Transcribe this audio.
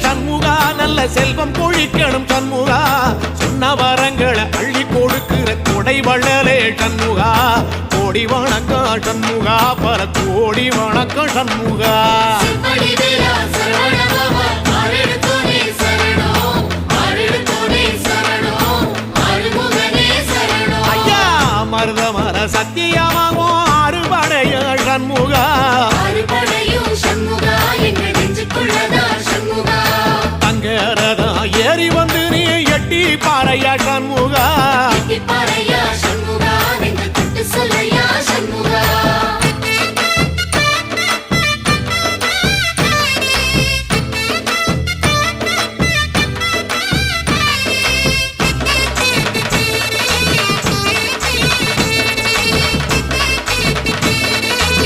சண்முகா நல்ல செல்வம் கொழிக்கணும் சண்முகா சொன்ன வரங்களை அள்ளி கொடுக்கிற கொடை வள்ளலே சண்முகா கோடி வணக்கம் சண்முகா பல கோடி வணக்கம் சண்முகா ஐயா மருதமர சத்தியமாகும் அறுபடைய சண்முகா